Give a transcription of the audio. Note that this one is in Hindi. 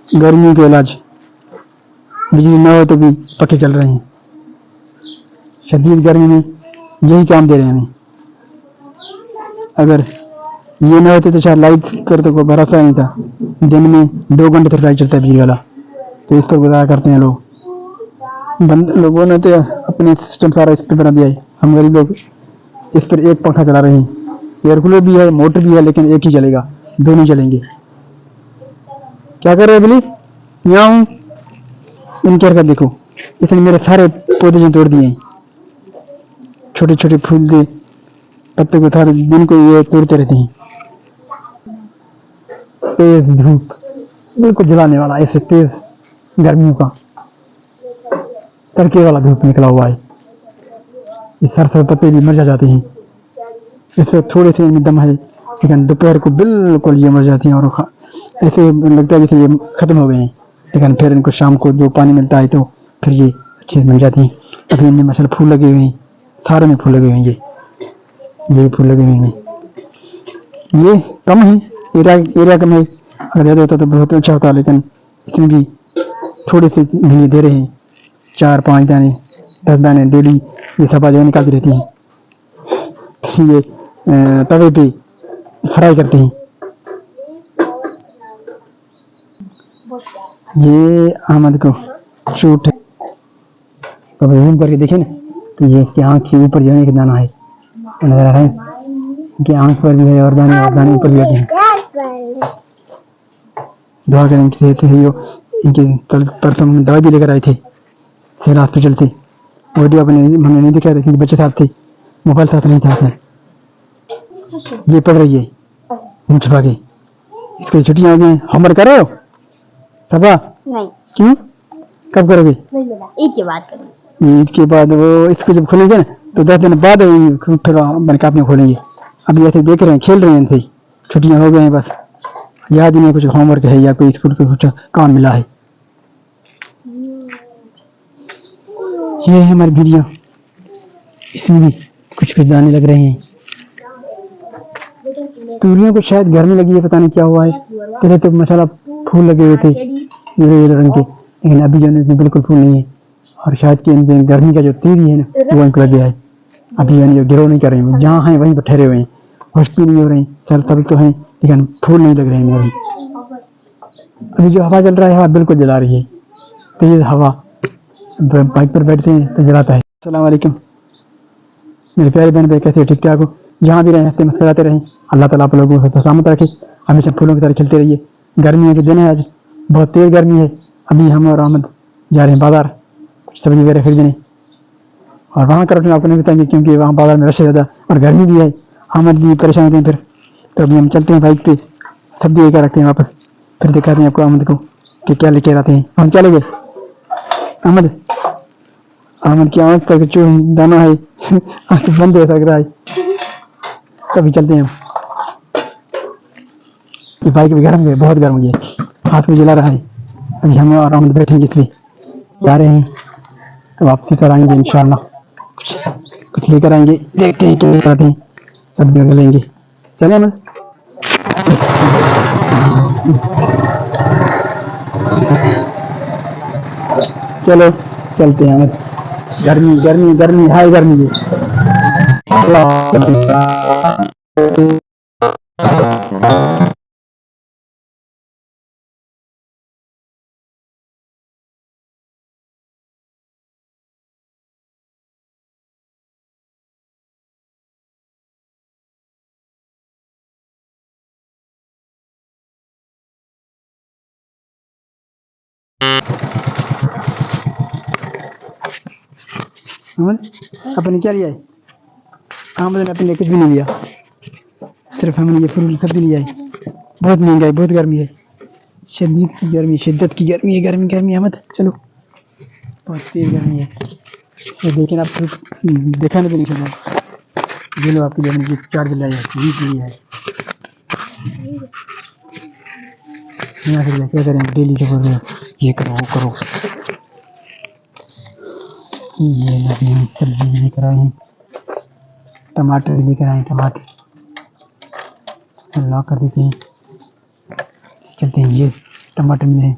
गर्मियों के इलाज, बिजली न हो तो भी पखे चल रहे हैं। शदीद गर्मी में यही काम दे रहे हैं हमें। अगर ये न होते तो शायद लाइट पर तो कोई भरोसा नहीं था। दिन में 2 घंटे तक लाइट चलता है बिजली वाला, तो इस पर गुजारा करते हैं लोग। लोगों ने तो अपने सिस्टम सारा इस पर बना दिया है। हम गरीब लोग इस पर एक पंखा चला रहे हैं। एयर कूलर भी है, मोटर भी है, लेकिन एक ही चलेगा, दो नहीं चलेंगे। क्या कर रहे हो बिली? यहाँ हूँ। इनकी हरकत देखो, इसने मेरे सारे पौधे जो तोड़ दिए हैं। छोटे छोटे फूल दे पत्ते को सारे दिन को ये तोड़ते रहते हैं। तेज धूप बिल्कुल जलाने वाला, ऐसे तेज गर्मियों का तड़के वाला धूप निकला हुआ है। इस सर पत्ते भी मर जाते हैं। इससे थोड़े से इनमें दम है, लेकिन दोपहर को बिल्कुल ये मर जाती हैं और ऐसे लगता है जैसे ये खत्म हो गए हैं। लेकिन फिर इनको शाम को जो पानी मिलता है तो फिर ये अच्छे से मिल जाती हैं। अभी इनमें माशाल्लाह फूल लगे हुए हैं, सारे में फूल लगे हुए हैं। ये फूल लगे हुए हैं। ये कम है, एरिया कम है। अगर ज़्यादा होता तो बहुत अच्छा होता, लेकिन इसमें भी थोड़े से भी दे रहे हैं। 4-5 दाने 10 दाने डेली ये सब जो निकालती रहती हैं। फिर ये तवे पे फ्राई करते हैं। ये अहमद को शूट कभी जूम करके देखे ना, तो ये इसकी आँख के ऊपर जो है एक दाना है, नजर आ रहा है। इनकी आँख पर भी है और दाने ऊपर भी आते हैं। दुआ करें इनकी सेहत सही हो। इनके कल परसों दवाई भी लेकर आए थे सिविल हॉस्पिटल से। वीडियो हमने नहीं दिखाया था क्योंकि बच्चे साथ थे, मोबाइल साथ नहीं था। ये पढ़ रही है मुँह छुपा के। इसको छुट्टियां हो गई, होमवर्क कर रहे हो सबा? नहीं। क्यों? कब करोगे? ईद के बाद करेंगे। ईद के बाद वो इसको जब खोलेंगे ना तो 10 दिन बाद फिर बन के अपने खोलेंगे। अभी ऐसे देख रहे हैं, खेल रहे हैं इनसे। छुट्टियां हो गई हैं, बस याद ही नहीं कुछ होमवर्क है या कोई स्कूल का कुछ काम मिला है। ये है हमारी वीडियो, इसमें भी कुछ दाने लग रहे हैं। तूरियों को शायद गर्मी लगी है, पता नहीं क्या हुआ है। पहले तो माशाल्लाह फूल लगे हुए थे नीले रंग के, लेकिन अभी जो है बिल्कुल फूल नहीं है। और शायद कि इनमें गर्मी का जो तीर है ना वो इनको लग गया है। अभी यानी गिरो नहीं कर रहे हैं, जहाँ हैं वहीं पर ठहरे हुए हैं। खुश्की नहीं हो रही, सर सब तो हैं लेकिन फूल नहीं लग रहे हैं अभी। अभी जो हवा चल रहा है, हवा बिल्कुल जला रही है। तेज हवा, बाइक पर बैठते हैं तो जलाता है। अस्सलाम वालेकुम मेरे प्यारे बहन भाई, कैसे ठीक ठाक हो? जहाँ भी रहें हंसते मुस्कुराते रहें। अल्लाह ताला आप लोगों को सलामत रखे, हमेशा फूलों की तरह खिलते रहिए। गर्मियों के दिन है, आज बहुत तेज गर्मी है। अभी हम और अहमद जा रहे हैं बाजार कुछ सब्जी वगैरह खरीदने, और वहाँ का रूटीन आपको नहीं बताएंगे क्योंकि वहाँ बाजार में रश है ज़्यादा और गर्मी भी है। अहमद भी परेशान होते हैं फिर। तो अभी हम चलते हैं बाइक पे, सब्जी लेकर रखते हैं वापस, फिर दिखाते हैं आपको अहमद को कि क्या लेके आते हैं। हम क्या लेंगे? अहमद की आँख पर जो दाना है आँख बंद है लग रहा है। कभी चलते हैं हम। ये बाइक भी गर्म है, बहुत गर्म है, हाथ में जला रहा है। अभी हम और अहमद बैठेंगे इसलिए जा रहे हैं, तो वापसी पर आएंगे इंशाल्लाह। कुछ लेकर आएंगे, देखते हैं क्या लेकर आते हैं। सब्जी वगैरह लेंगे, चले अहमद। चलो चलते हैं अहमद। गर्मी गर्मी गर्मी हाय गर्मी है। अपने क्या लिया है? अहमद ने अपने लिए कुछ भी नहीं लिया, सिर्फ हमने ये फूल सब्जी लिया है। बहुत महंगा है, बहुत गर्मी है, शदीद की गर्मी, शिद्दत की गर्मी है। गर्मी गर्मी अहमद चलो, बहुत तेज गर्मी है। तो देखें आप दिखाने भी नहीं सकता। ये लो आपकी गर्मी की चार्ज लाया है, वीक लिया है। यहाँ से क्या करें, डेली जो बोल रहे हो ये करो वो करो। ये लगे हैं सब्जी लेकर आए हैं, टमाटर भी लेकर आए हैं। टमाटर लॉक कर देते हैं, चलते हैं। ये टमाटर मिले हैं,